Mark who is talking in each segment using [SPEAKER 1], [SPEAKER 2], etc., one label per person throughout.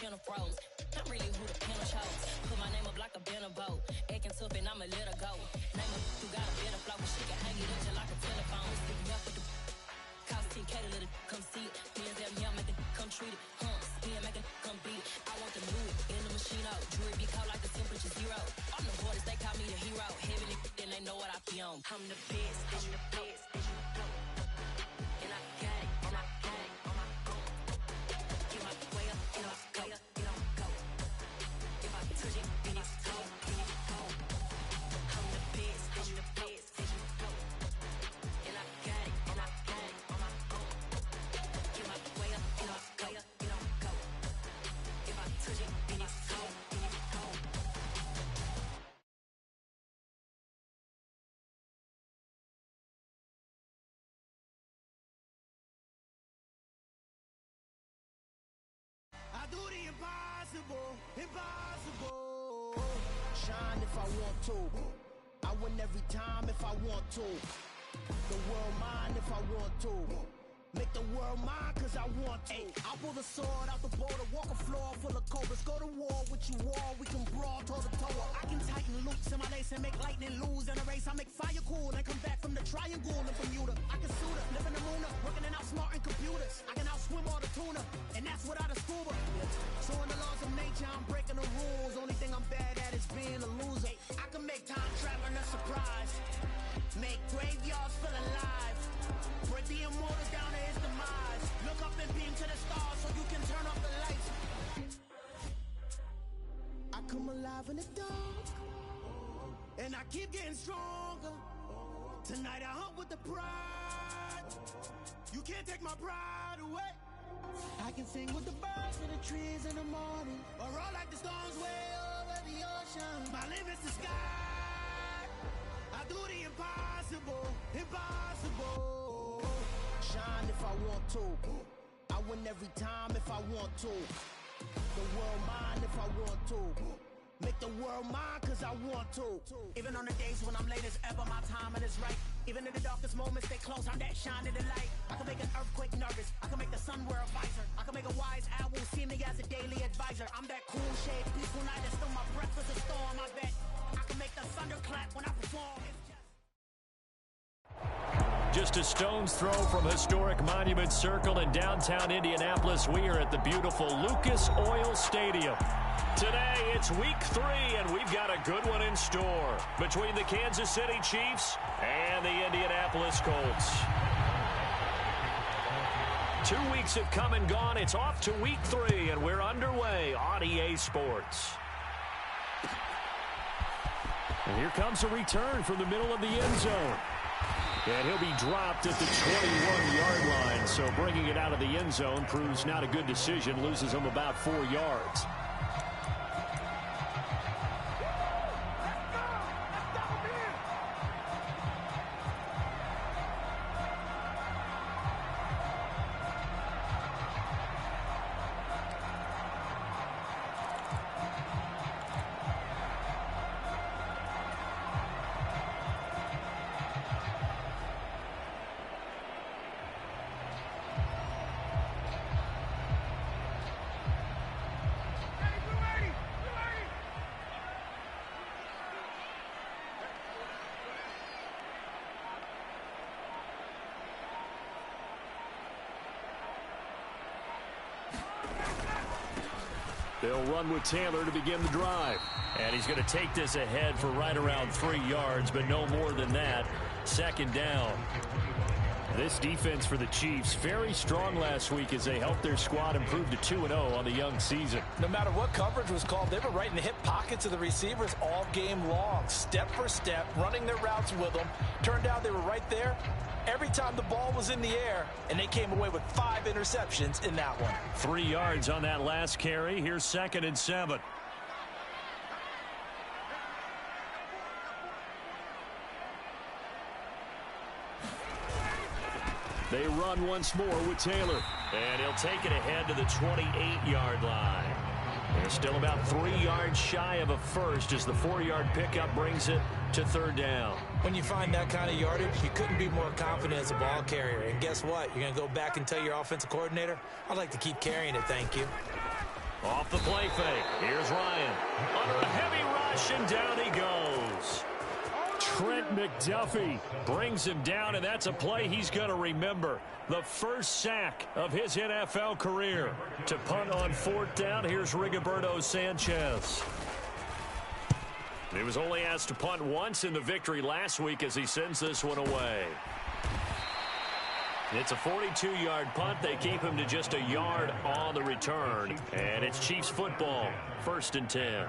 [SPEAKER 1] piano froze. I'm really who the piano chose. Put my name up like a banner boat. Acting tough and I'ma let her go. Name her who got a better flow, but she can hang it up just like a telephone. Stick me up with the cost 10K to let it come see it. Me and them, yeah, make it come treat it. Spin, make it come beat it. I want the new in the machine out. Jewelry be cold like the temperature 0. I'm the hardest, they call me the hero. Heaven and then they know what I be on. I'm the best, I'm the best, and you know. And I got it, and I got it on my own. Get my way up, get off, go, get on, go. If I touch it, then it's cold, then it's cold. I'm the best, and the best, and you know. And I got it, and I got it on my own. Get my way up, get off, go, get on, go. If I touch it, then it's cold, then it's cold.
[SPEAKER 2] I do the impossible, impossible. Shine if I want to. I win every time if I want to. The world mine if I want to. Make the world mine cause I want to. I'll pull the sword out the border, walk a floor full of cobras. Go to war with you all, we can brawl toe to toe. I can tighten loops in my lace and make lightning lose in a race. I make fire cool and come back from the triangle in Bermuda. I can suit her, live in the moon, working and outsmarting computers. I can outswim all the tuna, and that's without a scuba. So in the laws of nature, I'm breaking the rules. Only thing I'm bad at is being a loser. I can make time traveling a surprise. Make graveyards feel alive. Break the immortals down to his demise. Look up and beam to the stars so you can turn off the lights. I come alive in the dark, and I keep getting stronger. Tonight I hunt with the pride. You can't take my pride away. I can sing with the birds and the trees in the morning, or roll like the storms way over the ocean. My limit's the sky. I do the impossible, impossible. Shine if I want to. I win every time if I want to. The world mine if I want to. Make the world mine cause I want to. Even on the days when I'm late as ever, my timing is right. Even in the darkest moments, stay close, I'm that shining the light. I can make an earthquake nervous, I can make the sun wear a visor. I can make a wise owl see me as a daily advisor. I'm that cool shade, peaceful night, and still my breath is a storm, I bet. I can make the thunder clap when I perform.
[SPEAKER 3] Just a stone's throw from historic Monument Circle in downtown Indianapolis. We are at the beautiful Lucas Oil Stadium. Today, it's week 3, and we've got a good one in store between the Kansas City Chiefs and the Indianapolis Colts. 2 weeks have come and gone. It's off to week 3, and we're underway on EA Sports. And here comes a return from the middle of the end zone. And he'll be dropped at the 21-yard line, so bringing it out of the end zone proves not a good decision, loses him about 4 yards. They'll run with Taylor to begin the drive. And he's going to take this ahead for right around 3 yards, but no more than that. Second down. This defense for the Chiefs, very strong last week as they helped their squad improve to 2-0 on the young season.
[SPEAKER 4] No matter what coverage was called, they were right in the hip pockets of the receivers all game long, step for step, running their routes with them. Turned out they were right there every time the ball was in the air, and they came away with 5 interceptions in that one.
[SPEAKER 3] 3 yards on that last carry. Here's 2nd and 7. They run once more with Taylor. And he'll take it ahead to the 28-yard line. They're still about 3 yards shy of a first as the 4-yard pickup brings it to 3rd down.
[SPEAKER 4] When you find that kind of yardage, you couldn't be more confident as a ball carrier. And guess what? You're going to go back and tell your offensive coordinator, I'd like to keep carrying it, thank you.
[SPEAKER 3] Off the play fake. Here's Ryan. Under a heavy rush, and down he goes. Trent McDuffie brings him down, and that's a play he's going to remember. The first sack of his NFL career. To punt on 4th down, here's Rigoberto Sanchez. He was only asked to punt once in the victory last week as he sends this one away. It's a 42-yard punt. They keep him to just a yard on the return. And it's Chiefs football, 1st and 10.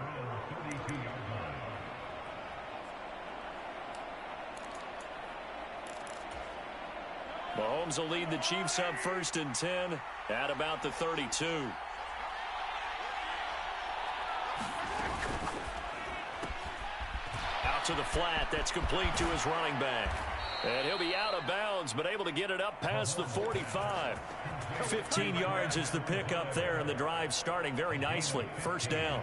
[SPEAKER 3] Mahomes will lead the Chiefs up 1st and 10 at about the 32. Out to the flat. That's complete to his running back. And he'll be out of bounds, but able to get it up past the 45. 15 yards is the pickup there, and the drive starting very nicely. 1st down.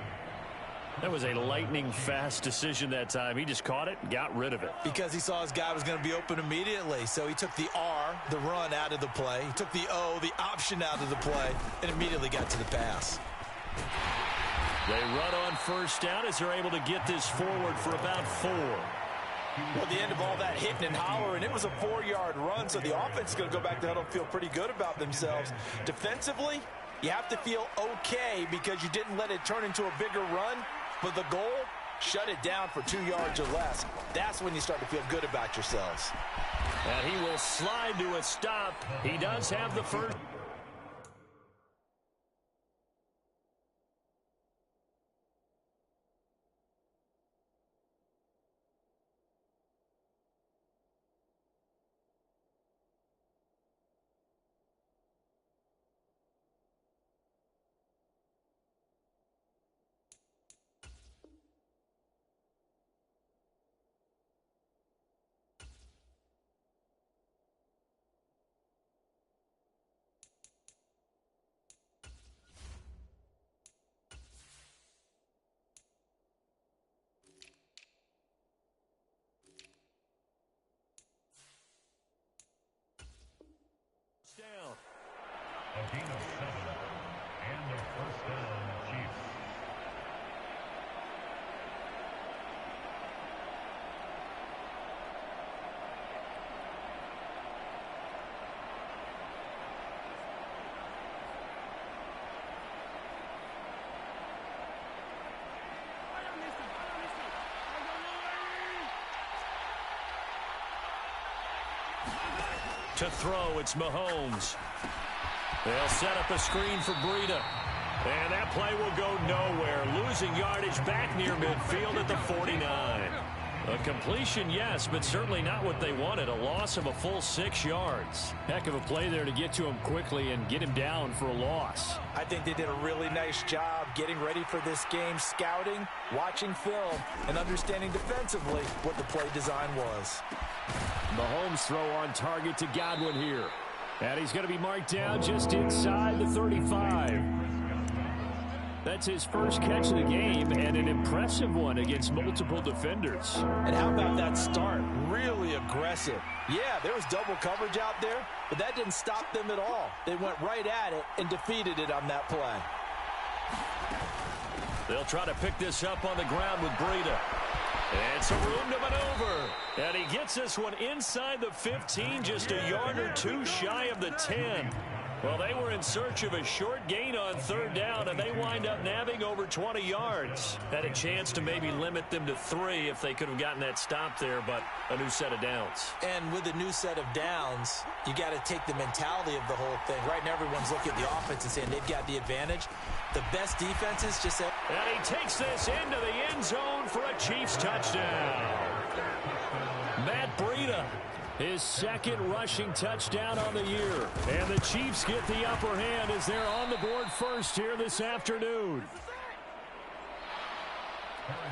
[SPEAKER 3] That was a lightning-fast decision that time. He just caught it and got rid of it.
[SPEAKER 4] Because he saw his guy was going to be open immediately. So he took the R, the run, out of the play. He took the O, the option, out of the play, and immediately got to the pass.
[SPEAKER 3] They run on 1st down as they're able to get this forward for about 4.
[SPEAKER 4] Well, at the end of all that hitting and hollering, it was a 4-yard run, so the offense is going to go back to huddle and feel pretty good about themselves. Defensively, you have to feel okay because you didn't let it turn into a bigger run, but the goal, shut it down for 2 yards or less. That's when you start to feel good about yourselves.
[SPEAKER 3] And he will slide to a stop. He does have the first. Down.
[SPEAKER 5] A gain of 7 and a 1st down, Chiefs.
[SPEAKER 3] To throw, it's Mahomes. They'll set up a screen for Breida. And that play will go nowhere. Losing yardage back near midfield at the 49. A completion, yes, but certainly not what they wanted. A loss of a full 6 yards.
[SPEAKER 6] Heck of a play there to get to him quickly and get him down for a loss.
[SPEAKER 4] I think they did a really nice job getting ready for this game, scouting, watching film, and understanding defensively what the play design was.
[SPEAKER 6] Mahomes throw on target to Godwin here. And he's going to be marked down just inside the 35. That's his first catch of the game, and an impressive one against multiple defenders.
[SPEAKER 4] And how about that start? Really aggressive. Yeah, there was double coverage out there, but that didn't stop them at all. They went right at it and defeated it on that play.
[SPEAKER 3] They'll try to pick this up on the ground with Breida. And some room to maneuver. And he gets this one inside the 15, just a yard or two shy of the 10. Well, they were in search of a short gain on 3rd down, and they wind up nabbing over 20 yards. Had a chance to maybe limit them to 3 if they could have gotten that stop there, but a new set of downs.
[SPEAKER 4] And with a new set of downs, you got to take the mentality of the whole thing. Right now, everyone's looking at the offense and saying they've got the advantage. The best defenses just say...
[SPEAKER 3] And he takes this into the end zone for a Chiefs touchdown. Matt Breida, his second rushing touchdown on the year. And the Chiefs get the upper hand as they're on the board first here this afternoon.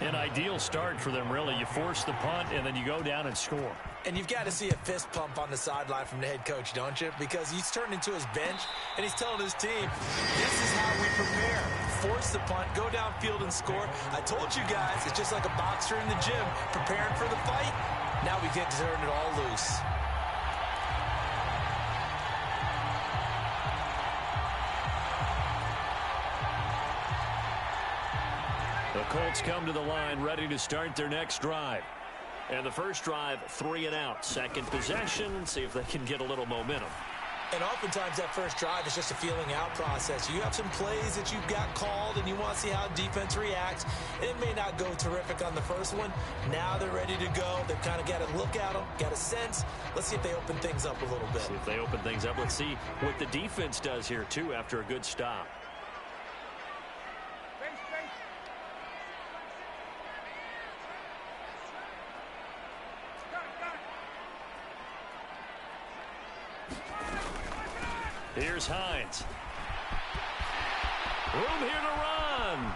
[SPEAKER 3] An ideal start for them, really. You force the punt, and then you go down and score.
[SPEAKER 4] And you've got to see a fist pump on the sideline from the head coach, don't you? Because he's turned into his bench, and he's telling his team, this is how we prepare. Force the punt, go downfield and score. I told you guys, it's just like a boxer in the gym preparing for the fight. Now we get to turn it all loose.
[SPEAKER 3] The Colts come to the line ready to start their next drive. And the first drive, 3 and out. Second possession, see if they can get a little momentum.
[SPEAKER 4] And oftentimes that first drive is just a feeling out process. You have some plays that you've got called and you want to see how defense reacts. And it may not go terrific on the first one. Now they're ready to go. They've kind of got to look at them, got a sense. Let's see if they open things up a little bit.
[SPEAKER 3] See if they open things up. Let's see what the defense does here, too, after a good stop. Here's Hines. Room here to run.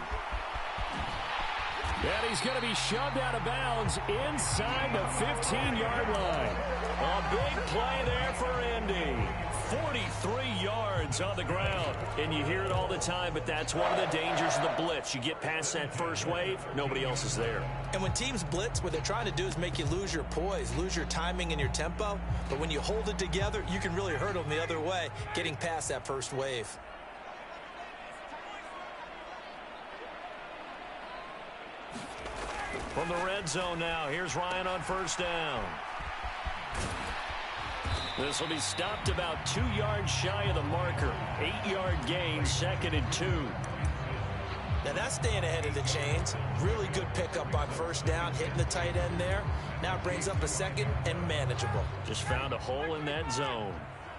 [SPEAKER 3] And he's going to be shoved out of bounds inside the 15-yard line. A big play there for Indy. 43 yards on the ground. And you hear it all the time, but that's one of the dangers of the blitz. You get past that first wave, nobody else is there.
[SPEAKER 4] And when teams blitz, what they're trying to do is make you lose your poise, lose your timing and your tempo. But when you hold it together, you can really hurt them the other way, getting past that first wave.
[SPEAKER 3] From the red zone now, here's Ryan on first down. This will be stopped about 2 yards shy of the marker. 8-yard gain, 2nd and 2.
[SPEAKER 4] Now that's staying ahead of the chains. Really good pickup on first down, hitting the tight end there. Now it brings up a 2nd and manageable.
[SPEAKER 3] Just found a hole in that zone.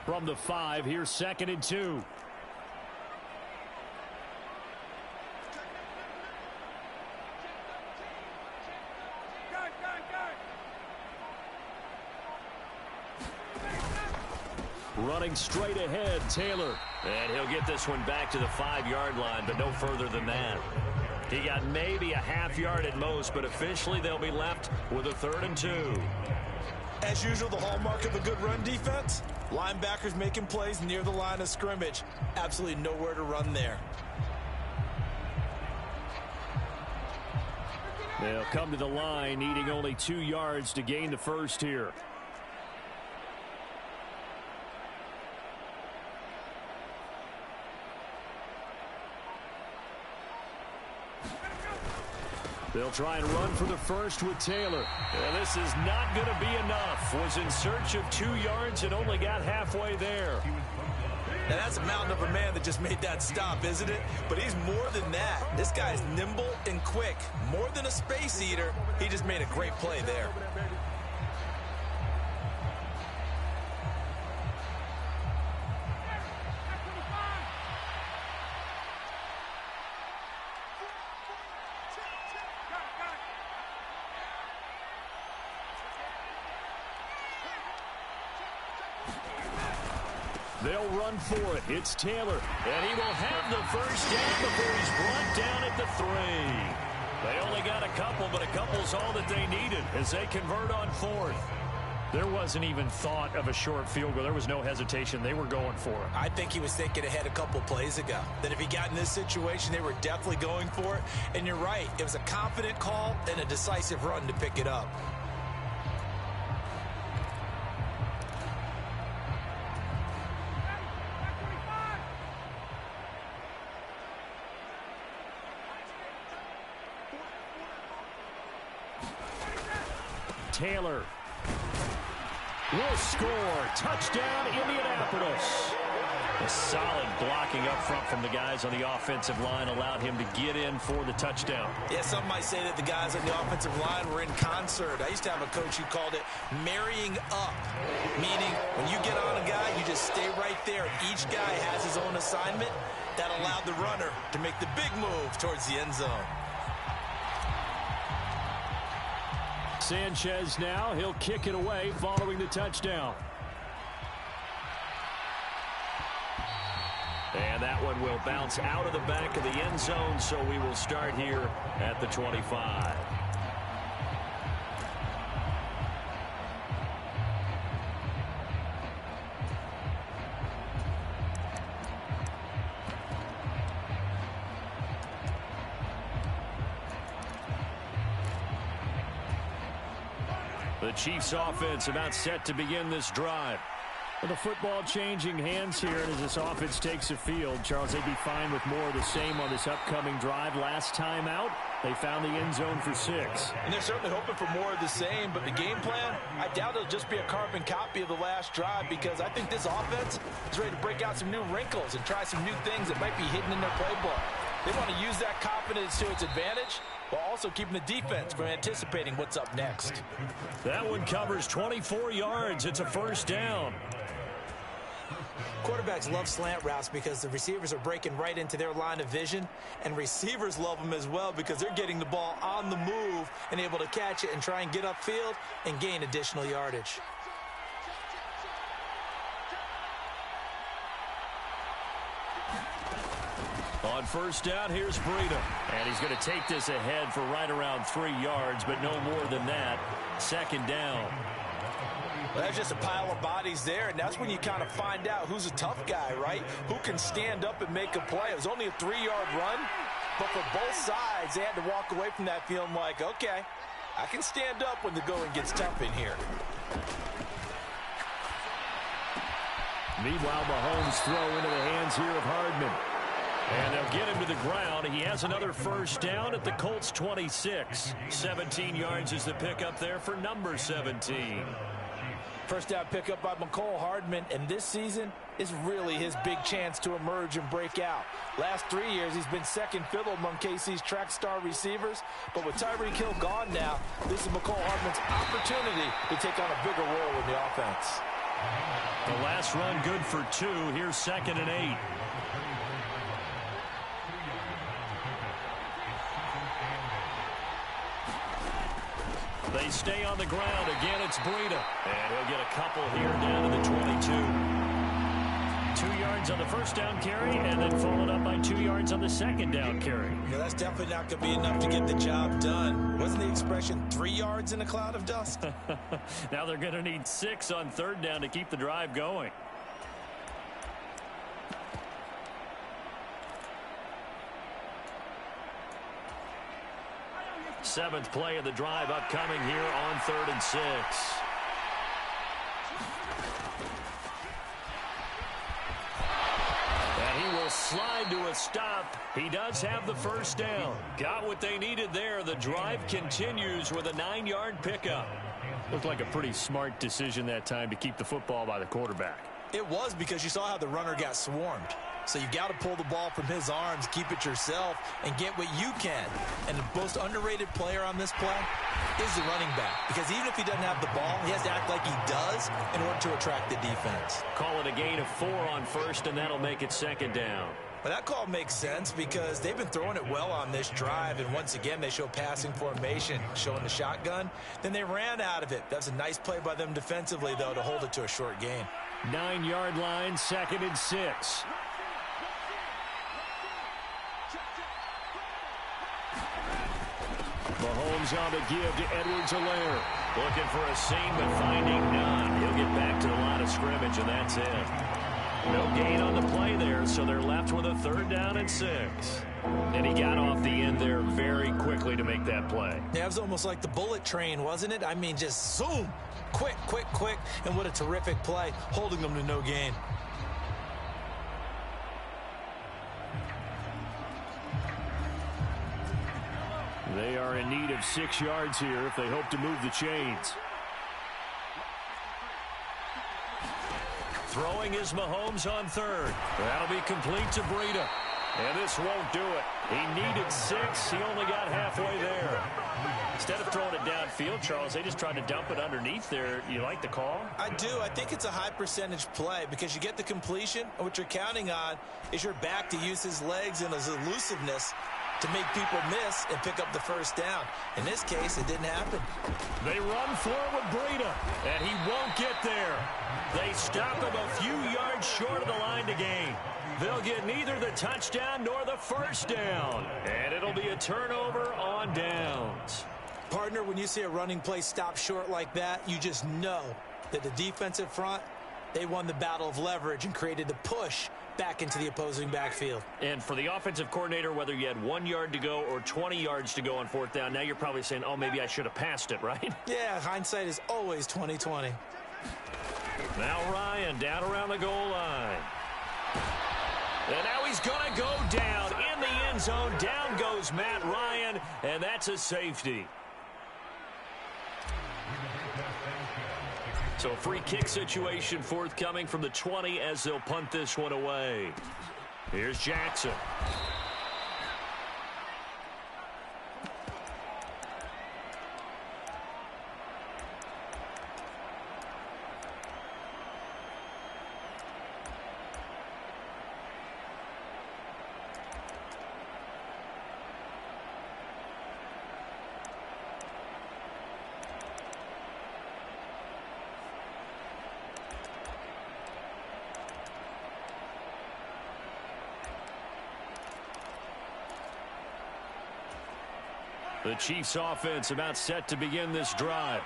[SPEAKER 3] From the 5, here's 2nd and 2. Running straight ahead, Taylor. And he'll get this one back to the 5-yard line, but no further than that. He got maybe a half yard at most, but officially they'll be left with a 3rd and 2.
[SPEAKER 4] As usual, the hallmark of a good run defense, linebackers making plays near the line of scrimmage. Absolutely nowhere to run there.
[SPEAKER 3] They'll come to the line, needing only 2 yards to gain the first here. They'll try and run for the first with Taylor. And this is not going to be enough. Was in search of 2 yards and only got halfway there.
[SPEAKER 4] Now that's a mountain of a man that just made that stop, isn't it? But he's more than that. This guy's nimble and quick. More than a space eater. He just made a great play there.
[SPEAKER 3] They'll run for it. It's Taylor. And he will have the first down before he's brought down at the 3. They only got a couple, but a couple's all that they needed as they convert on 4th. There wasn't even thought of a short field goal. There was no hesitation. They were going for it.
[SPEAKER 4] I think he was thinking ahead a couple plays ago. That if he got in this situation, they were definitely going for it. And you're right. It was a confident call and a decisive run to pick it up.
[SPEAKER 3] Taylor will score. Touchdown, Indianapolis. A solid blocking up front from the guys on the offensive line allowed him to get in for the touchdown.
[SPEAKER 4] Yeah, some might say that the guys on the offensive line were in concert. I used to have a coach who called it marrying up, meaning when you get on a guy, you just stay right there. Each guy has his own assignment. That allowed the runner to make the big move towards the end zone.
[SPEAKER 3] Sanchez now, he'll kick it away following the touchdown. And that one will bounce out of the back of the end zone, so we will start here at the 25. The Chiefs offense about set to begin this drive. With the football changing hands here, and as this offense takes the field, Charles, they'd be fine with more of the same on this upcoming drive. Last time out,
[SPEAKER 6] They found the end zone for 6.
[SPEAKER 4] And they're certainly hoping for more of the same, but the game plan, I doubt it'll just be a carbon copy of the last drive, because I think this offense is ready to break out some new wrinkles and try some new things that might be hidden in their playbook. They want to use that confidence to its advantage, while also keeping the defense from anticipating what's up next.
[SPEAKER 6] That one covers 24 yards. It's a first down.
[SPEAKER 4] Quarterbacks love slant routes because the receivers are breaking right into their line of vision, and receivers love them as well because they're getting the ball on the move and able to catch it and try and get upfield and gain additional yardage.
[SPEAKER 6] On first down, here's Breida. And he's going to take this ahead for right around 3 yards, but no more than that. Second down.
[SPEAKER 4] Well, that's just a pile of bodies there, and that's when you kind of find out who's a tough guy, right? Who can stand up and make a play. It was only a 3-yard run, but for both sides, they had to walk away from that feeling like, okay, I can stand up when the going gets tough in here.
[SPEAKER 6] Meanwhile, Mahomes throw into the hands here of Hardman. And they'll get him to the ground. He has another first down at the Colts 26. 17 yards is the pickup there for number 17.
[SPEAKER 4] First down pickup by McCole Hardman, and this season is really his big chance to emerge and break out. Last 3 years, he's been second fiddle among KC's track star receivers, but with Tyreek Hill gone now, this is McCole Hardman's opportunity to take on a bigger role in the offense.
[SPEAKER 6] The last run good for 2. Here's 2nd and 8. They stay on the ground. Again, it's Breida. And he'll get a couple here down to the 22. 2 yards on the first down carry, and then followed up by 2 yards on the second down carry.
[SPEAKER 4] Yeah, that's definitely not going to be enough to get the job done. Wasn't the expression 3 yards in a cloud of dust?
[SPEAKER 6] Now they're going to need 6 on third down to keep the drive going. Seventh play of the drive upcoming here on 3rd and 6. And he will slide to a stop. He does have the first down. Got what they needed there. The drive continues with a 9-yard pickup. Looked like a pretty smart decision that time to keep the football by the quarterback.
[SPEAKER 4] It was, because you saw how the runner got swarmed. So you got to pull the ball from his arms, keep it yourself, and get what you can. And the most underrated player on this play is the running back. Because even if he doesn't have the ball, he has to act like he does in order to attract the defense.
[SPEAKER 6] Call it a gain of 4 on first, and that'll make it 2nd down.
[SPEAKER 4] Well, that call makes sense because they've been throwing it well on this drive, and once again, they show passing formation, showing the shotgun. Then they ran out of it. That's a nice play by them defensively, though, to hold it to a short gain.
[SPEAKER 6] 9-yard line, 2nd and 6. Mahomes on the give to Edwards-Helaire. Looking for a seam, but finding none. He'll get back to the line of scrimmage, and that's it. No gain on the play there, so they're left with a 3rd down and 6. And he got off the end there very quickly to make that play.
[SPEAKER 4] Yeah, it was almost like the bullet train, wasn't it? I mean, just zoom. Quick, quick, quick. And what a terrific play, holding them to no gain.
[SPEAKER 6] They are in need of 6 yards here if they hope to move the chains. Throwing is Mahomes on 3rd. That'll be complete to Breida. And this won't do it. He needed 6. He only got halfway there. Instead of throwing it downfield, Charles, they just tried to dump it underneath there. You like the call?
[SPEAKER 4] I do. I think it's a high percentage play because you get the completion, and what you're counting on is your back to use his legs and his elusiveness to make people miss and pick up the first down. In this case, it didn't happen.
[SPEAKER 6] They run for it with Breida, and he won't get there. They stop him a few yards short of the line to gain. They'll get neither the touchdown nor the first down, and it'll be a turnover on downs.
[SPEAKER 4] Partner, when you see a running play stop short like that, you just know that the defensive front, they won the battle of leverage and created the push back into the opposing backfield.
[SPEAKER 6] And for the offensive coordinator, whether you had 1 yard to go or 20 yards to go on 4th down, now you're probably saying, oh, maybe I should have passed it, right?
[SPEAKER 4] Yeah, hindsight is always 20/20.
[SPEAKER 6] Now Ryan down around the goal line. And now he's going to go down in the end
[SPEAKER 3] end zone. Down goes Matt Ryan, and that's a safety. So free kick situation forthcoming from the 20 as they'll punt this one away. Here's Jackson. The Chiefs offense about set to begin this drive.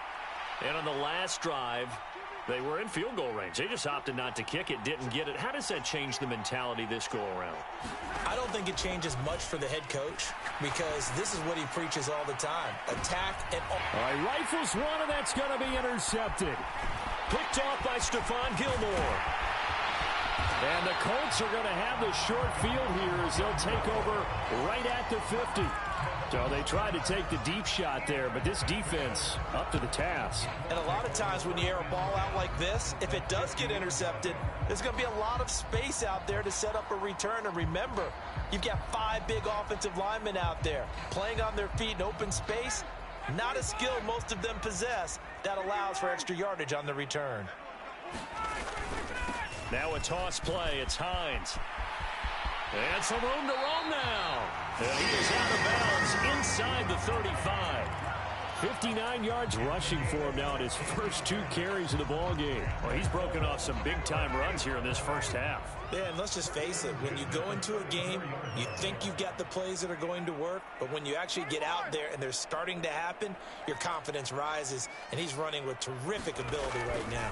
[SPEAKER 3] And on the last drive, they were in field goal range. They just opted not to kick it, didn't get it. How does that change the mentality this go around?
[SPEAKER 4] I don't think it changes much for the head coach because this is what he preaches all the time. Attack and all.
[SPEAKER 6] All right, rifles one, and that's going to be intercepted.
[SPEAKER 3] Picked off by Stephon Gilmore.
[SPEAKER 6] And the Colts are going to have the short field here as they'll take over right at the 50. So they tried to take the deep shot there, but this defense up to the task.
[SPEAKER 4] And a lot of times when you air a ball out like this, if it does get intercepted, there's going to be a lot of space out there to set up a return. And remember, you've got 5 big offensive linemen out there playing on their feet in open space. Not a skill most of them possess that allows for extra yardage on the return.
[SPEAKER 3] Now a toss play. It's Hines. And some room to roam now. And he is out of bounds inside the 35.
[SPEAKER 6] 59 yards rushing for him now in his first 2 carries of the ball game.
[SPEAKER 3] Well, he's broken off some big-time runs here in this first half.
[SPEAKER 4] Yeah, and let's just face it. When you go into a game, you think you've got the plays that are going to work, but when you actually get out there and they're starting to happen, your confidence rises, and he's running with terrific ability right now.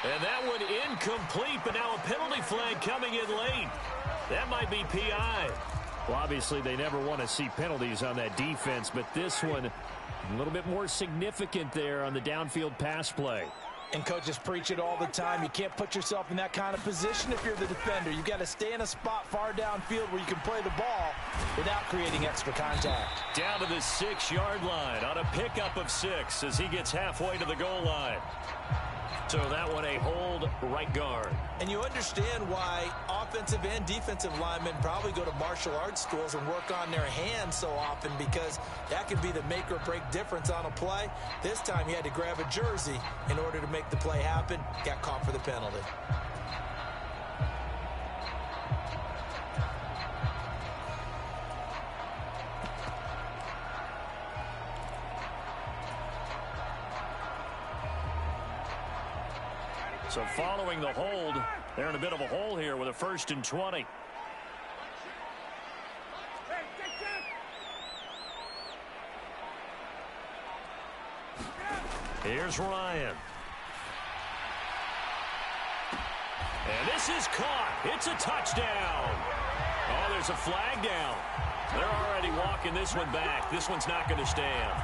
[SPEAKER 3] And that one incomplete, but now a penalty flag coming in late. That might be PI.
[SPEAKER 6] Well, obviously, they never want to see penalties on that defense, but this one a little bit more significant there on the downfield pass play.
[SPEAKER 4] And coaches preach it all the time. You can't put yourself in that kind of position if you're the defender. You've got to stay in a spot far downfield where you can play the ball without creating extra contact.
[SPEAKER 3] Down to the 6-yard line on a pickup of 6 as he gets halfway to the goal line. So that one a hold right guard.
[SPEAKER 4] And you understand why offensive and defensive linemen probably go to martial arts schools and work on their hands so often, because that can be the make or break difference on a play. This time he had to grab a jersey in order to make the play happen. Got caught for the penalty.
[SPEAKER 3] So following the hold, they're in a bit of a hole here with a 1st and 20. Here's Ryan. And this is caught. It's a touchdown. Oh, there's a flag down. They're already walking this one back. This one's not going to stand.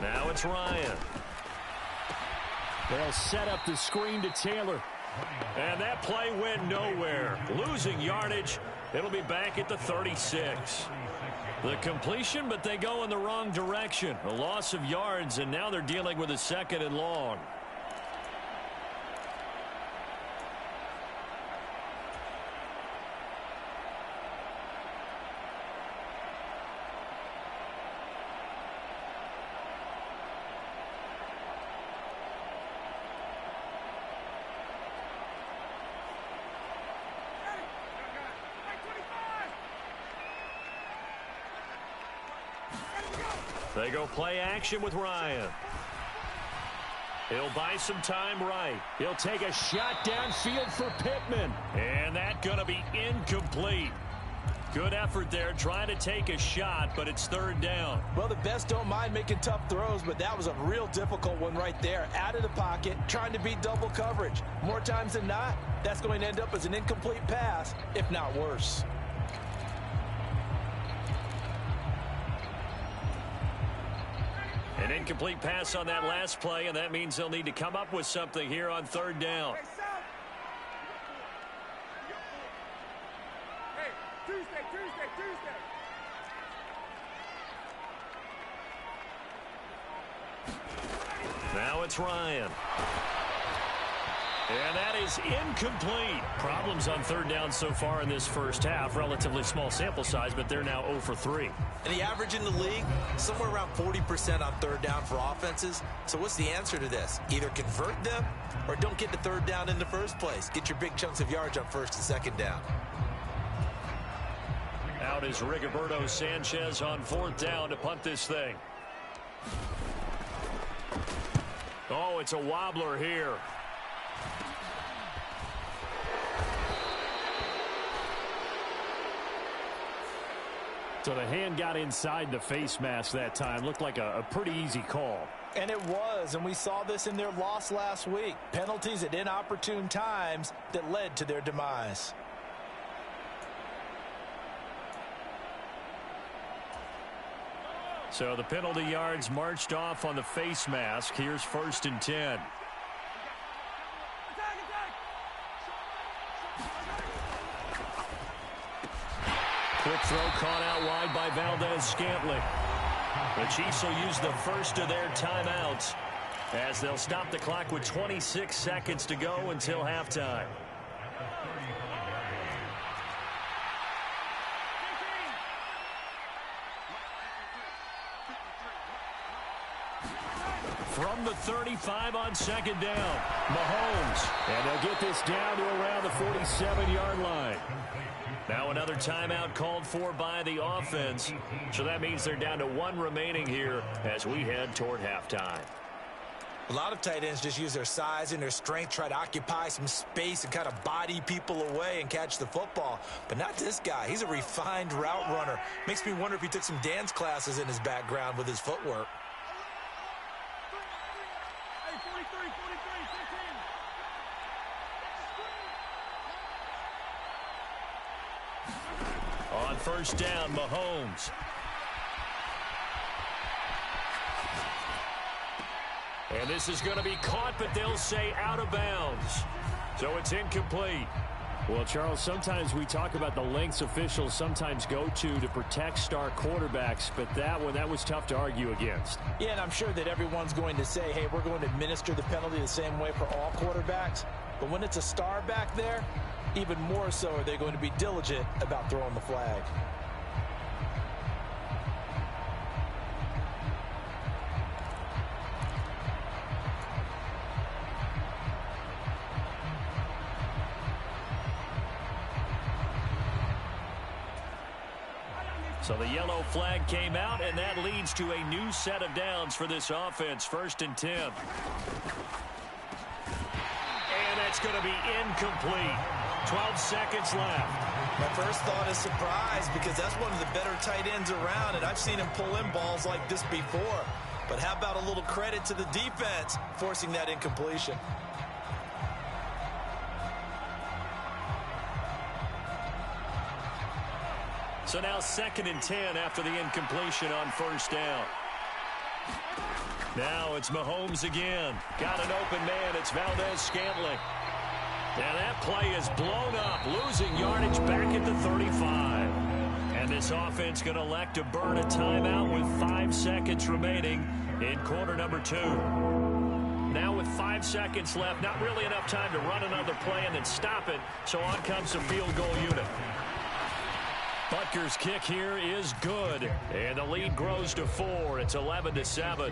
[SPEAKER 3] Now it's Ryan.
[SPEAKER 6] They'll set up the screen to Taylor.
[SPEAKER 3] And that play went nowhere. Losing yardage. It'll be back at the 36. The completion, but they go in the wrong direction. A loss of yards, and now they're dealing with a 2nd and long. They go play action with Ryan. He'll buy some time right. He'll take a shot downfield for Pittman. And that's going to be incomplete. Good effort there trying to take a shot, but it's third down.
[SPEAKER 4] Well, the best don't mind making tough throws, but that was a real difficult one right there. Out of the pocket, trying to beat double coverage. More times than not, that's going to end up as an incomplete pass, if not worse.
[SPEAKER 3] An incomplete pass on that last play, and that means they'll need to come up with something here on third down. Now it's Ryan. And that is incomplete. Problems on third down so far in this first half. Relatively small sample size, but they're now 0 for 3.
[SPEAKER 4] And the average in the league, somewhere around 40% on third down for offenses. So what's the answer to this? Either convert them or don't get to third down in the first place. Get your big chunks of yards on first and second down.
[SPEAKER 3] Out is Rigoberto Sanchez on fourth down to punt this thing. Oh, it's a wobbler here. So the hand got inside the face mask that time. Looked like a pretty easy call.
[SPEAKER 4] And it was, and we saw this in their loss last week. Penalties at inopportune times that led to their demise.
[SPEAKER 3] So the penalty yards marched off on the face mask. Here's 1st and 10. Quick throw caught out wide by Valdez-Scantling. The Chiefs will use the first of their timeouts as they'll stop the clock with 26 seconds to go until halftime. From the 35 on second down, Mahomes. And they'll get this down to around the 47-yard line. Now another timeout called for by the offense. So that means they're down to 1 remaining here as we head toward halftime.
[SPEAKER 4] A lot of tight ends just use their size and their strength, try to occupy some space and kind of body people away and catch the football. But not this guy. He's a refined route runner. Makes me wonder if he took some dance classes in his background with his footwork.
[SPEAKER 3] On first down, Mahomes. And this is going to be caught, but they'll say out of bounds. So it's incomplete. Well, Charles, sometimes we talk about the lengths officials sometimes go to protect star quarterbacks, but that was tough to argue against.
[SPEAKER 4] Yeah, and I'm sure that everyone's going to say, hey, we're going to administer the penalty the same way for all quarterbacks. But when it's a star back there, even more so are they going to be diligent about throwing the flag.
[SPEAKER 3] So the yellow flag came out, and that leads to a new set of downs for this offense. 1st and 10. And that's going to be incomplete. 12 seconds left.
[SPEAKER 4] My first thought is surprise because that's one of the better tight ends around, and I've seen him pull in balls like this before. But how about a little credit to the defense forcing that incompletion?
[SPEAKER 3] So now 2nd and 10 after the incompletion on first down. Now it's Mahomes again. Got an open man. It's Valdez-Scantling. And that play is blown up, losing yardage back at the 35. And this offense going to elect to burn a timeout with 5 seconds remaining in quarter number 2. Now with 5 seconds left, not really enough time to run another play and then stop it. So on comes the field goal unit. Butker's kick here is good, and the lead grows to 4. It's 11-7.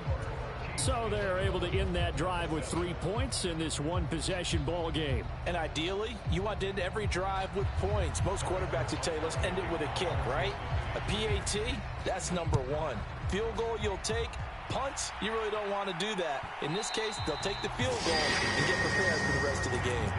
[SPEAKER 6] So they're able to end that drive with 3 points in this one-possession ball game.
[SPEAKER 4] And ideally, you want to end every drive with points. Most quarterbacks would tell you, let's end it with a kick, right? A PAT, that's number one. Field goal you'll take. Punts, you really don't want to do that. In this case, they'll take the field goal and get prepared for the rest of the game.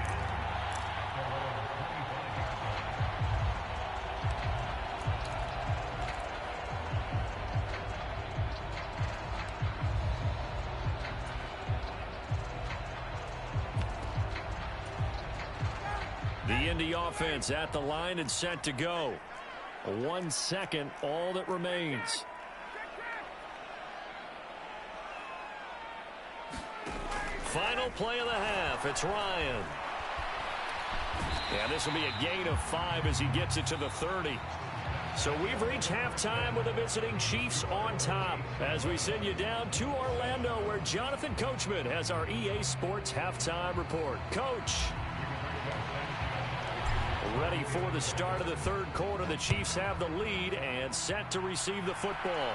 [SPEAKER 3] The Indy offense at the line and set to go. 1 second, all that remains. Final play of the half. It's Ryan. And this will be a gain of 5 as he gets it to the 30. So we've reached halftime with the visiting Chiefs on top as we send you down to Orlando where Jonathan Coachman has our EA Sports halftime report. Coach. Ready for the start of the third quarter. The Chiefs have the lead and set to receive the football.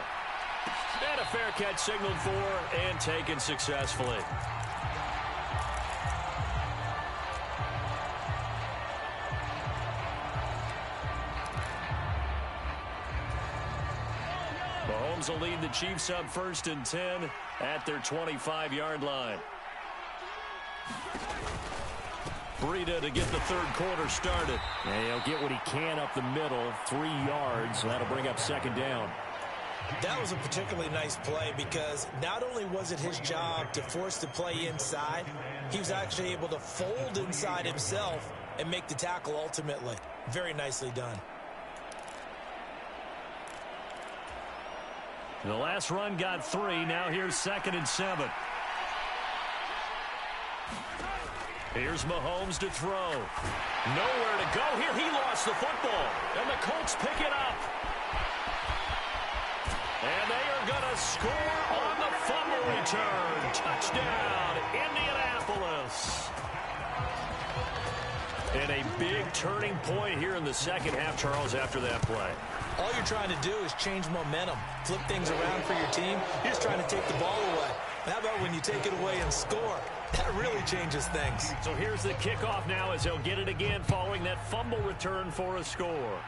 [SPEAKER 3] And a fair catch signaled for and taken successfully. Mahomes will lead the Chiefs up 1st and 10 at their 25-yard line. Breida to get the third quarter started.
[SPEAKER 6] And he'll get what he can up the middle, 3 yards. That'll bring up 2nd down.
[SPEAKER 4] That was a particularly nice play because not only was it his job to force the play inside, he was actually able to fold inside himself and make the tackle ultimately. Very nicely done.
[SPEAKER 3] The last run got 3. Now here's 2nd and 7. Here's Mahomes to throw. Nowhere to go here. He lost the football. And the Colts pick it up. And they are going to score on the fumble return. Touchdown, Indianapolis. And a big turning point here in the second half, Charles, after that play.
[SPEAKER 4] All you're trying to do is change momentum, flip things around for your team. You're just trying to take the ball away. How about when you take it away and score? That really changes things.
[SPEAKER 3] So here's the kickoff now as he'll get it again following that fumble return for a score.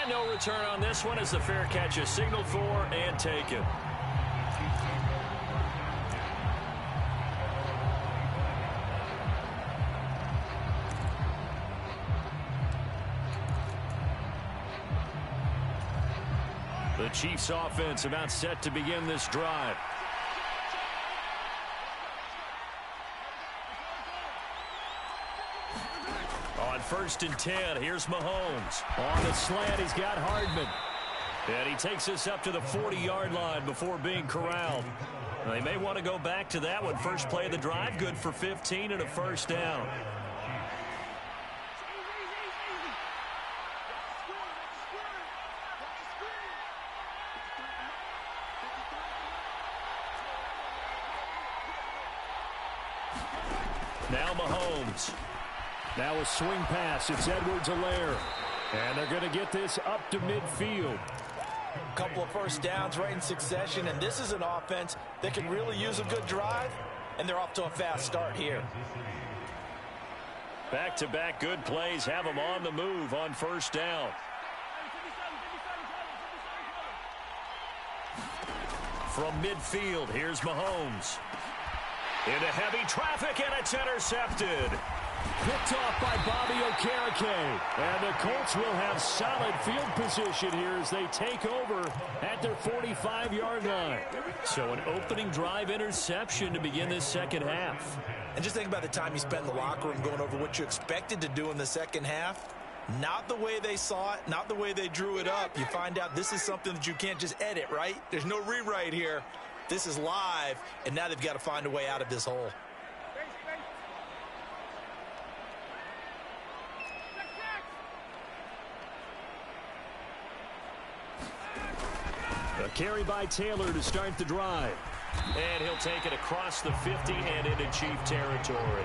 [SPEAKER 3] And no return on this one as the fair catch is signaled for and taken. The Chiefs offense about set to begin this drive. On 1st and 10, here's Mahomes.
[SPEAKER 6] On the slant, he's got Hardman.
[SPEAKER 3] And he takes us up to the 40-yard line before being corralled. They may want to go back to that one. First play of the drive, good for 15 and a 1st down. Now Mahomes.
[SPEAKER 6] Now a swing pass. It's Edwards-Helaire. And they're going to get this up to midfield.
[SPEAKER 4] A couple of 1st downs right in succession, and this is an offense that can really use a good drive, and they're off to a fast start here.
[SPEAKER 3] Back-to-back good plays have them on the move on 1st down. From midfield, here's Mahomes. Into heavy traffic, and it's intercepted.
[SPEAKER 6] Picked off by Bobby Okereke. And the Colts will have solid field position here as they take over at their 45-yard line.
[SPEAKER 3] So an opening drive interception to begin this second half.
[SPEAKER 4] And just think about the time you spent in the locker room going over what you expected to do in the second half. Not the way they saw it, not the way they drew it up. You find out this is something that you can't just edit, right? There's no rewrite here. This is live, and now they've got to find a way out of this hole.
[SPEAKER 3] A carry by Taylor to start the drive. And he'll take it across the 50 and into Chief territory.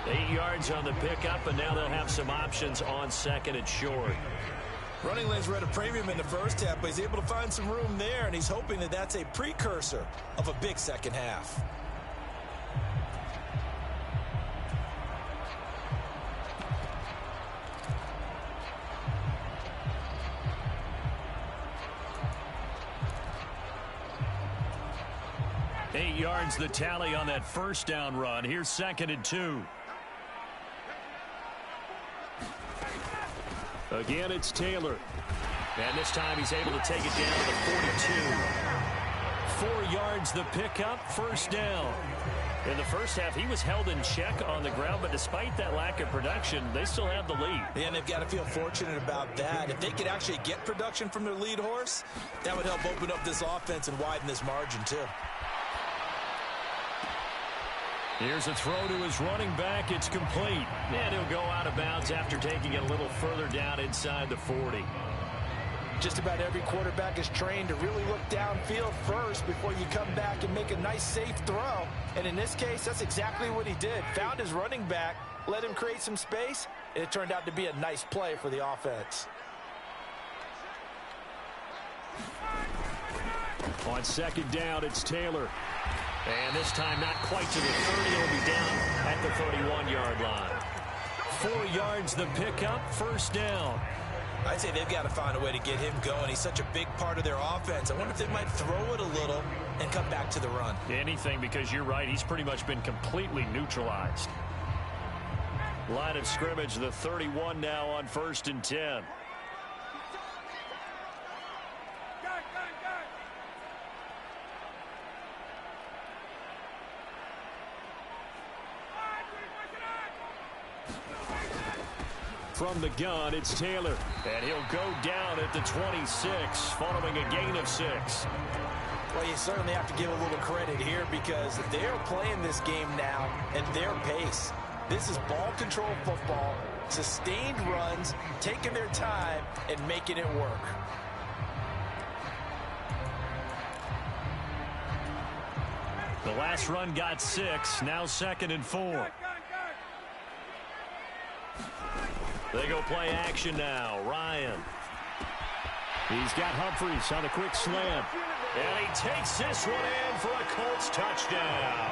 [SPEAKER 3] 8 yards on the pickup, and now they'll have some options on 2nd and short.
[SPEAKER 4] Running lanes were at a premium in the first half, but he's able to find some room there, and he's hoping that that's a precursor of a big second half.
[SPEAKER 3] Eight yards the tally on that first down run. Here's 2nd and 2. Again, it's Taylor. And this time he's able to take it down to the 42. 4 yards the pickup, first down. In the first half, he was held in check on the ground, but despite that lack of production, they still have the lead.
[SPEAKER 4] And they've got to feel fortunate about that. If they could actually get production from their lead horse, that would help open up this offense and widen this margin too.
[SPEAKER 3] Here's a throw to his running back. It's complete. And he'll go out of bounds after taking it a little further down inside the 40.
[SPEAKER 4] Just about every quarterback is trained to really look downfield first before you come back and make a nice, safe throw. And in this case, that's exactly what he did. Found his running back, let him create some space, and it turned out to be a nice play for the offense.
[SPEAKER 3] On 2nd down, it's Taylor. And this time not quite to the 30. It'll be down at the 31-yard line. 4 yards the pickup, first down.
[SPEAKER 4] I'd say they've got to find a way to get him going. He's such a big part of their offense. I wonder if they might throw it a little and come back to the run.
[SPEAKER 3] Anything, because you're right. He's pretty much been completely neutralized. Line of scrimmage, the 31 now on 1st and 10. From the gun, it's Taylor. And he'll go down at the 26, following a gain of 6.
[SPEAKER 4] Well, you certainly have to give a little credit here because they're playing this game now at their pace. This is ball control football, sustained runs, taking their time, and making it work.
[SPEAKER 3] The last run got 6, now 2nd and 4. They go play action now. Ryan. He's got Humphries on a quick slant. And he takes this one in for a Colts touchdown.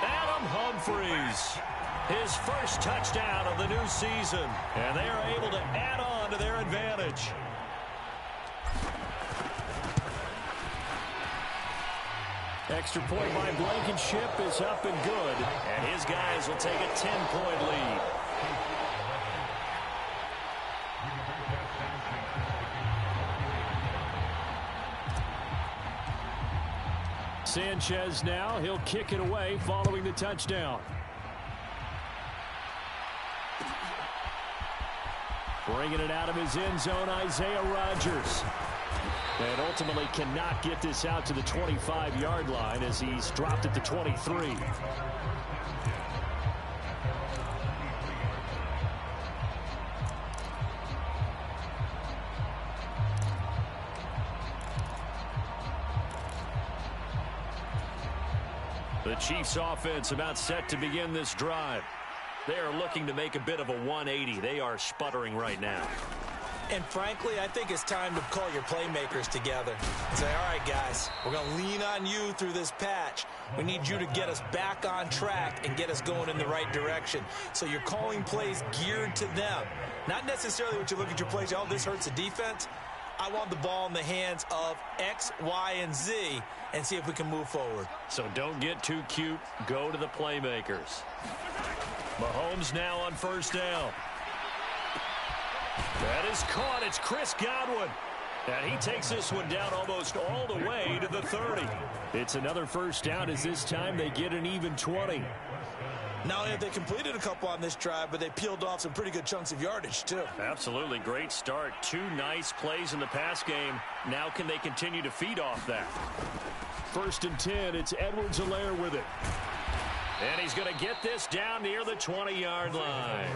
[SPEAKER 3] Adam Humphries. His first touchdown of the new season. And they are able to add on to their advantage. Extra point by Blankenship is up and good. And his guys will take a 10-point lead. Sanchez now. He'll kick it away following the touchdown. Bringing it out of his end zone, Isaiah Rodgers. And ultimately cannot get this out to the 25-yard line as he's dropped at the 23. The Chiefs offense about set to begin this drive. They are looking to make a bit of a 180. They are sputtering right now.
[SPEAKER 4] And frankly, I think it's time to call your playmakers together and say, all right, guys, we're going to lean on you through this patch. We need you to get us back on track and get us going in the right direction. So you're calling plays geared to them. Not necessarily what you look at your plays, oh, this hurts the defense. I want the ball in the hands of X, Y, and Z and see if we can move forward.
[SPEAKER 3] So don't get too cute. Go to the playmakers. Mahomes now on first down. That is caught. It's Chris Godwin. And he takes this one down almost all the way to the 30. It's another first down as this time they get an even 20.
[SPEAKER 4] Not only have they completed a couple on this drive, but they peeled off some pretty good chunks of yardage, too.
[SPEAKER 3] Absolutely. Great start. 2 nice plays in the pass game. Now can they continue to feed off that? 1st and 10. It's Edwards-Helaire with it. And he's going to get this down near the 20-yard line.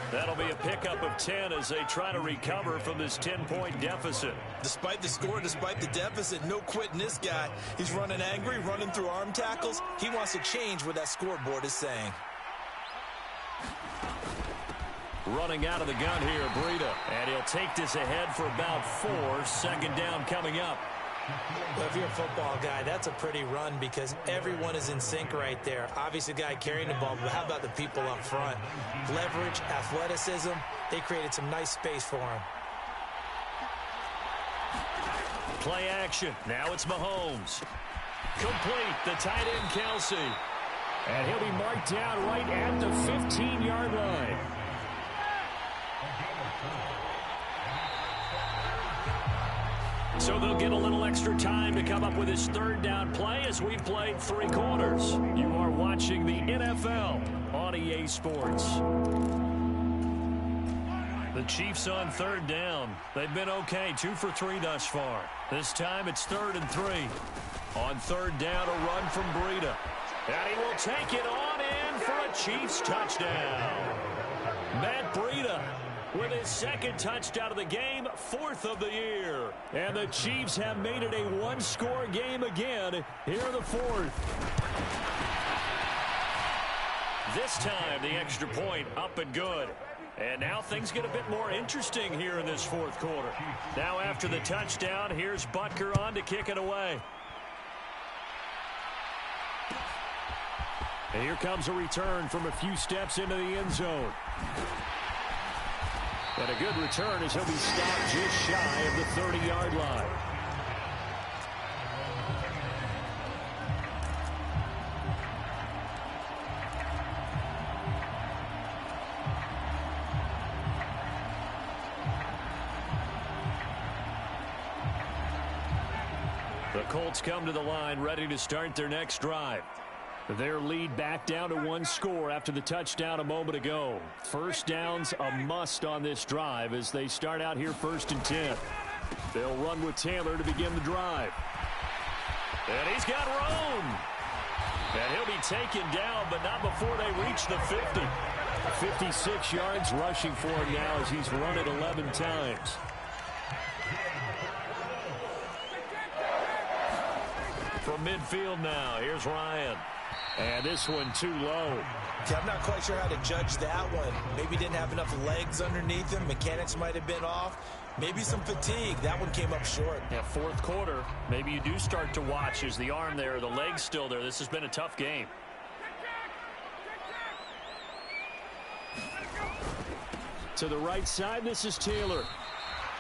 [SPEAKER 3] That'll be a pickup of 10 as they try to recover from this 10-point deficit.
[SPEAKER 4] Despite the score, despite the deficit, no quitting this guy. He's running angry, running through arm tackles. He wants to change what that scoreboard is saying.
[SPEAKER 3] Running out of the gun here, Breida. And he'll take this ahead for about 4. Second down coming up.
[SPEAKER 4] Well, if you're a football guy, that's a pretty run because everyone is in sync right there. Obviously, the guy carrying the ball, but how about the people up front? Leverage, athleticism, they created some nice space for him.
[SPEAKER 3] Play action. Now it's Mahomes. Complete. The tight end, Kelsey.
[SPEAKER 6] And he'll be marked down right at the 15-yard line. So they'll get a little extra time to come up with his third down play as we've played 3 quarters. You are watching the NFL on EA Sports. The Chiefs on third down. They've been okay, 2 for 3 thus far. This time it's 3rd and 3. On third down, a run from Breida. And he will take it on in for a Chiefs touchdown. Matt Breida with his 2nd touchdown of the game, 4th of the year. And the Chiefs have made it a 1-score game again here in the 4th. This time, the extra point up and good. And now things get a bit more interesting here in this 4th quarter. Now after the touchdown, here's Butker on to kick it away. And here comes a return from a few steps into the end zone. And a good return as he'll be stopped just shy of the 30-yard line. The Colts come to the line ready to start their next drive. Their lead back down to 1 score after the touchdown a moment ago. First down's a must on this drive as they start out here 1st and 10. They'll run with Taylor to begin the drive. And he's got room. And he'll be taken down, but not before they reach the 50. 56 yards rushing for him now as he's run it 11 times. From midfield now, here's Ryan. And this one too low.
[SPEAKER 4] I'm not quite sure how to judge that one. Maybe didn't have enough legs underneath him. Mechanics might have been off. Maybe some fatigue. That one came up short.
[SPEAKER 3] Yeah, 4th quarter. Maybe you do start to watch. Is the arm there, the leg's still there? This has been a tough game.
[SPEAKER 6] To the right side, this is Taylor.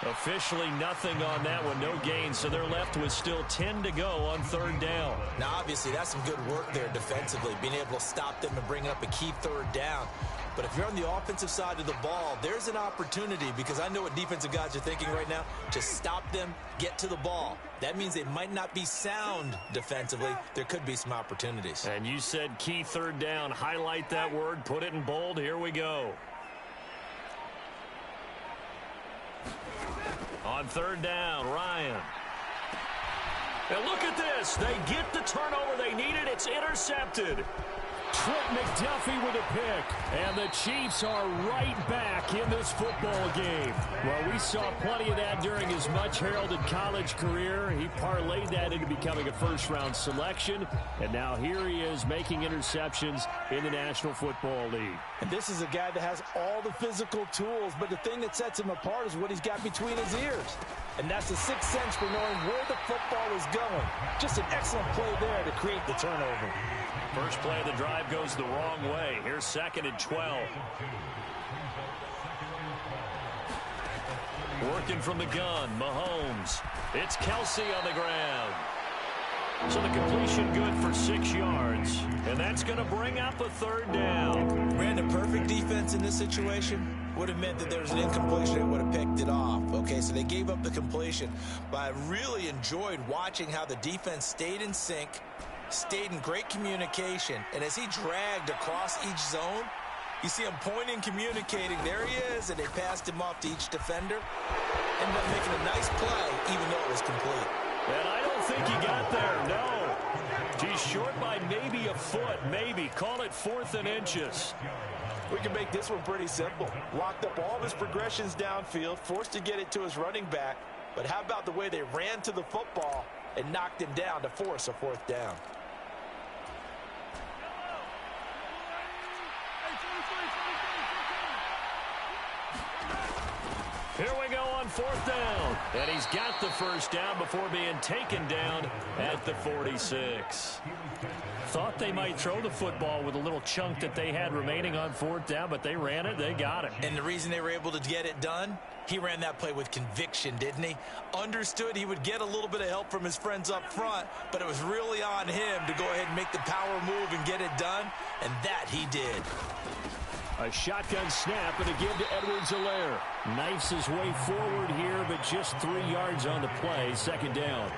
[SPEAKER 3] Officially nothing on that one, no gain, so they're left with still 10 to go on 3rd down.
[SPEAKER 4] Now, obviously, that's some good work there defensively, being able to stop them and bring up a key 3rd down. But if you're on the offensive side of the ball, there's an opportunity, because I know what defensive guys are thinking right now, to stop them, get to the ball. That means they might not be sound defensively. There could be some opportunities.
[SPEAKER 3] And you said key 3rd down. Highlight that word, put it in bold. Here we go. On 3rd down, Ryan. And look at this. They get the turnover they needed. It's intercepted.
[SPEAKER 6] Trent McDuffie with a pick. And the Chiefs are right back in this football game. Well, we saw plenty of that during his much-heralded college career. He parlayed that into becoming a first-round selection. And now here he is making interceptions in the National Football League.
[SPEAKER 4] And this is a guy that has all the physical tools, but the thing that sets him apart is what he's got between his ears. And that's the sixth sense for knowing where the football is going. Just an excellent play there to create the turnover.
[SPEAKER 3] First play of the drive goes the wrong way. Here's 2nd and 12. Working from the gun, Mahomes. It's Kelsey on the ground. So the completion good for 6 yards. And that's going to bring up a 3rd down.
[SPEAKER 4] Ran a perfect defense in this situation. Would have meant that there was an incompletion that would have picked it off. Okay, so they gave up the completion. But I really enjoyed watching how the defense stayed in sync, stayed in great communication. And as he dragged across each zone, you see him pointing, communicating. There he is, and they passed him off to each defender. Ended up making a nice play, even though it was complete.
[SPEAKER 3] And I don't think he got there, no. He's short by maybe a foot, maybe. Call it 4th and inches.
[SPEAKER 4] We can make this one pretty simple. Locked up all of his progressions downfield, forced to get it to his running back. But how about the way they ran to the football and knocked him down to force a 4th down?
[SPEAKER 3] Here we go 4th down. And he's got the first down before being taken down at the 46.
[SPEAKER 6] Thought they might throw the football with a little chunk that they had remaining on 4th down, but they ran it. They got it.
[SPEAKER 4] And the reason they were able to get it done, he ran that play with conviction, didn't he? Understood he would get a little bit of help from his friends up front, but it was really on him to go ahead and make the power move and get it done, and that he did.
[SPEAKER 6] A shotgun snap and a give to Edwards-Helaire. Knifes his way forward here, but just 3 yards on the play. 2nd down.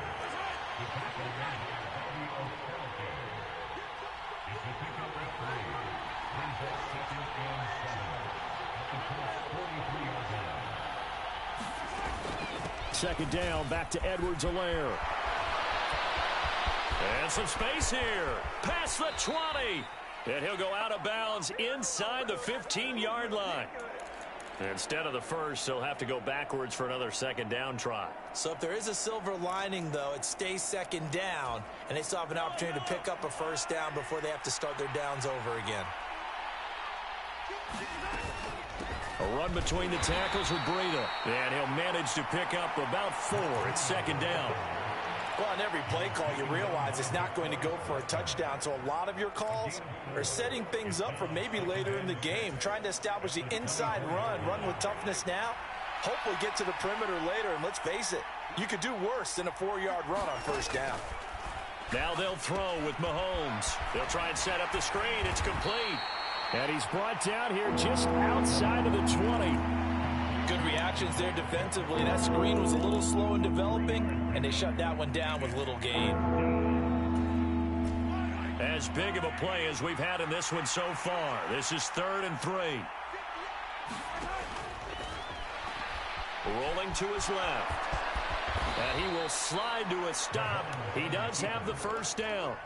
[SPEAKER 6] Second down, back to Edwards-Helaire.
[SPEAKER 3] And some space here. Past the 20. And he'll go out of bounds inside the 15-yard line. Instead of the first, he'll have to go backwards for another 2nd down try.
[SPEAKER 4] So if there is a silver lining, though, it stays 2nd down, and they still have an opportunity to pick up a 1st down before they have to start their downs over again.
[SPEAKER 3] A run between the tackles with Breida. And he'll manage to pick up about 4. It's 2nd down.
[SPEAKER 4] Well, on every play call, you realize it's not going to go for a touchdown. So a lot of your calls are setting things up for maybe later in the game, trying to establish the inside run with toughness now, hopefully get to the perimeter later. And let's face it, you could do worse than a 4-yard run on 1st down.
[SPEAKER 3] Now they'll throw with Mahomes. They'll try and set up the screen. It's complete.
[SPEAKER 6] And he's brought down here just outside of the 20.
[SPEAKER 4] Good reactions there defensively. That screen was a little slow in developing, and they shut that one down with little gain.
[SPEAKER 3] As big of a play as we've had in this one so far. This is 3rd and 3. Rolling to his left. And he will slide to a stop. He does have the 1st down.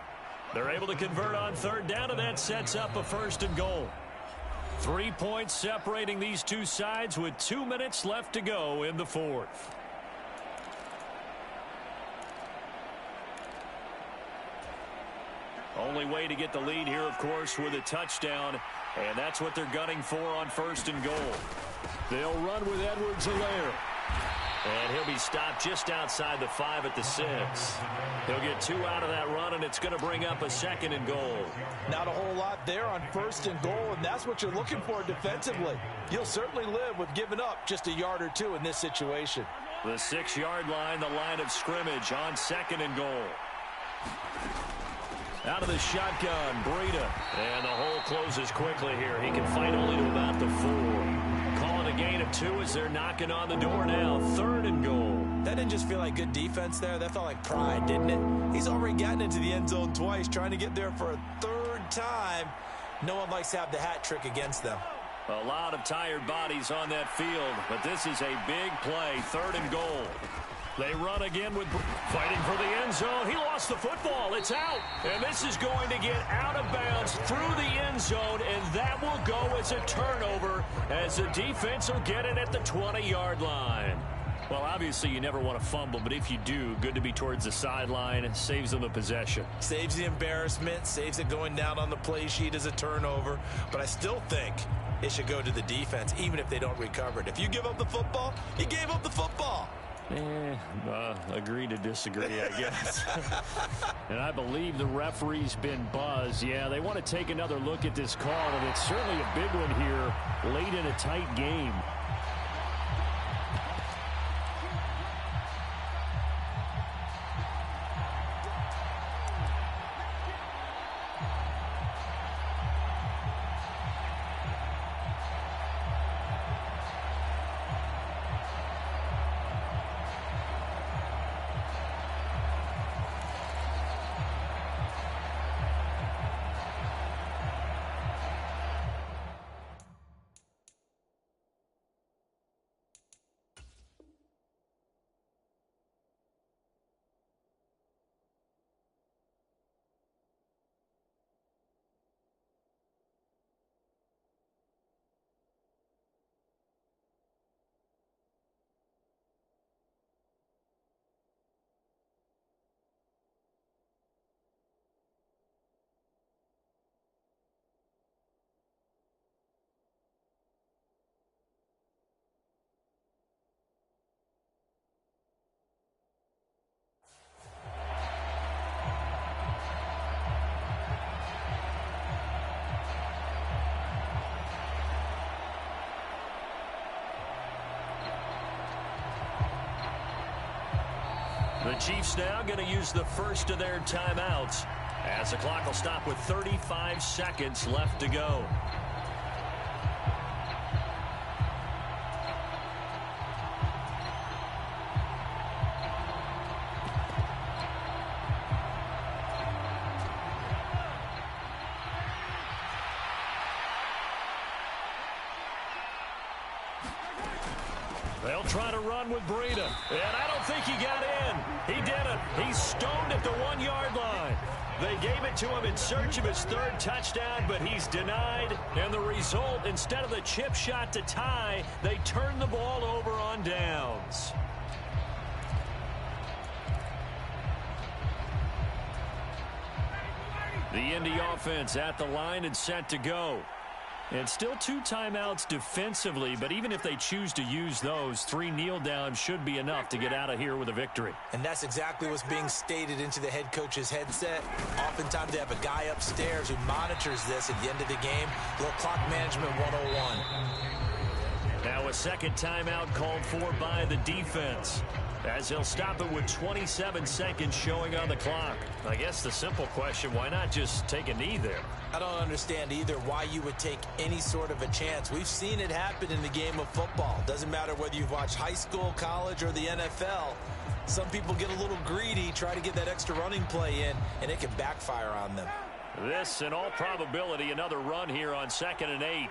[SPEAKER 3] They're able to convert on 3rd down, and that sets up a 1st and goal. 3 points separating these two sides with 2 minutes left to go in the 4th. Only way to get the lead here, of course, with a touchdown, and that's what they're gunning for on 1st and goal. They'll run with Edwards-Helaire. And he'll be stopped just outside the 5 at the 6. He'll get 2 out of that run, and it's going to bring up a 2nd and goal.
[SPEAKER 4] Not a whole lot there on 1st and goal, and that's what you're looking for defensively. You'll certainly live with giving up just a yard or 2 in this situation.
[SPEAKER 3] The 6-yard line, the line of scrimmage on 2nd and goal. Out of the shotgun, Breida. And the hole closes quickly here. He can fight only to about the 4. Calling a gain of 2 as they're knocking on the door now. 3rd and goal.
[SPEAKER 4] That didn't just feel like good defense there. That felt like pride, didn't it? He's already gotten into the end zone twice, trying to get there for a 3rd time. No one likes to have the hat trick against them.
[SPEAKER 3] A lot of tired bodies on that field, but this is a big play. 3rd and goal. They run again with fighting for the end zone. He lost the football. It's out. And this is going to get out of bounds through the end zone, and that will go as a turnover as the defense will get it at the 20-yard line. Well, obviously you never want to fumble, but if you do, good to be towards the sideline. Saves them the possession.
[SPEAKER 4] Saves the embarrassment, saves it going down on the play sheet as a turnover. But I still think it should go to the defense, even if they don't recover it. If you give up the football, you gave up the football.
[SPEAKER 6] Agree to disagree, I guess. And I believe the referee's been buzzed. Yeah, they want to take another look at this call, and it's certainly a big one here late in a tight game.
[SPEAKER 3] The Chiefs now going to use the first of their timeouts as the clock will stop with 35 seconds left to go. They'll try to run with Breida, and I don't think he got in. He didn't. He's stoned at the 1-yard line. They gave it to him in search of his third touchdown, but he's denied. And the result, instead of the chip shot to tie, they turn the ball over on downs. The Indy offense at the line and set to go. And still 2 timeouts defensively, but even if they choose to use those, 3 kneel downs should be enough to get out of here with a victory.
[SPEAKER 4] And that's exactly what's being stated into the head coach's headset. Oftentimes they have a guy upstairs who monitors this at the end of the game. Little clock management 101.
[SPEAKER 3] Now a second timeout called for by the defense, as he'll stop it with 27 seconds showing on the clock. I guess the simple question, why not just take a knee there?
[SPEAKER 4] I don't understand either why you would take any sort of a chance. We've seen it happen in the game of football. Doesn't matter whether you've watched high school, college, or the NFL. Some people get a little greedy, try to get that extra running play in, and it can backfire on them.
[SPEAKER 3] This, in all probability, another run here on 2nd and 8.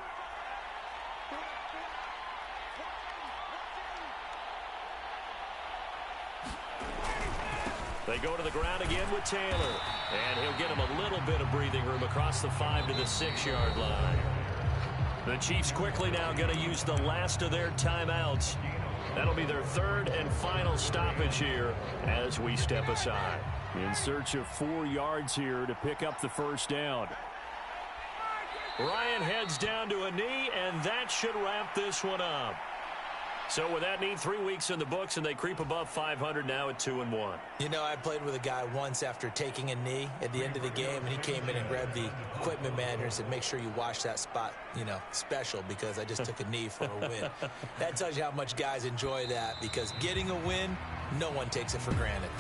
[SPEAKER 3] They go to the ground again with Taylor. And he'll get him a little bit of breathing room across the 5 to the 6-yard line. The Chiefs quickly now going to use the last of their timeouts. That'll be their 3rd and final stoppage here as we step aside. In search of 4 yards here to pick up the first down. Ryan heads down to a knee, and that should wrap this one up. So with that knee, 3 weeks in the books, and they creep above 500 now at 2-1.
[SPEAKER 4] You know, I played with a guy once after taking a knee at the end of the game, and he came in and grabbed the equipment manager and said, make sure you wash that spot, you know, special, because I just took a knee for a win. That tells you how much guys enjoy that, because getting a win, no one takes it for granted.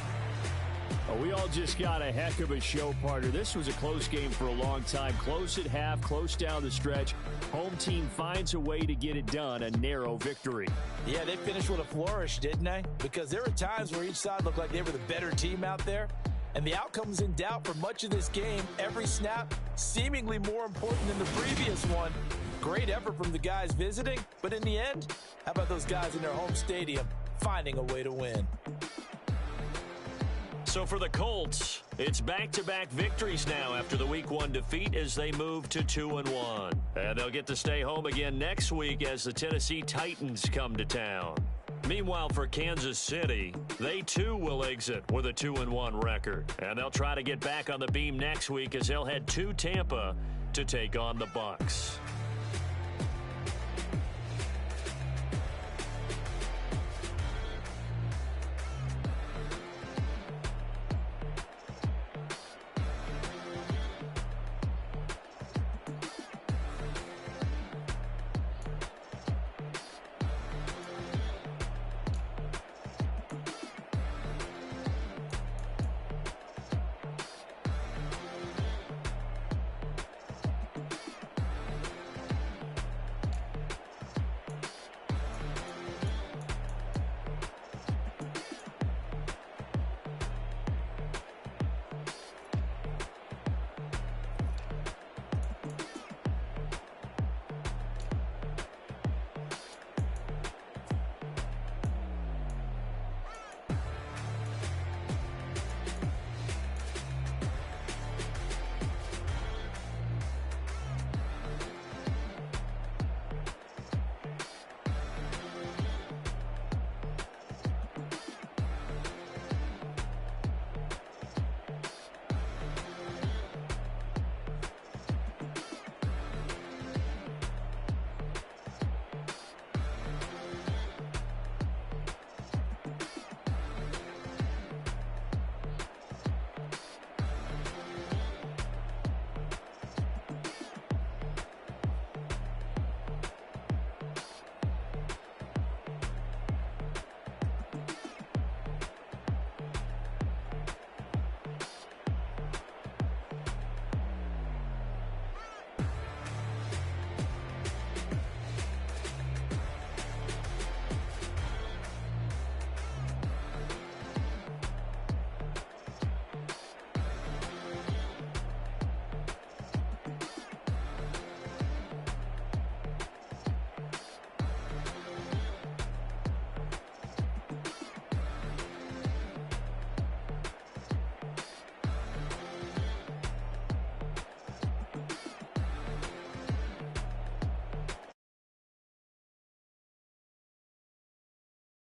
[SPEAKER 6] Oh, we all just got a heck of a show, partner. This was a close game for a long time. Close at half, close down the stretch. Home team finds a way to get it done, a narrow victory.
[SPEAKER 4] Yeah, they finished with a flourish, didn't they? Because there were times where each side looked like they were the better team out there. And the outcome was in doubt for much of this game. Every snap seemingly more important than the previous one. Great effort from the guys visiting. But in the end, how about those guys in their home stadium finding a way to win?
[SPEAKER 3] So for the Colts, it's back-to-back victories now after the Week 1 defeat as they move to 2-1. And they'll get to stay home again next week as the Tennessee Titans come to town. Meanwhile, for Kansas City, they too will exit with a 2-1 record. And they'll try to get back on the beam next week as they'll head to Tampa to take on the Bucs.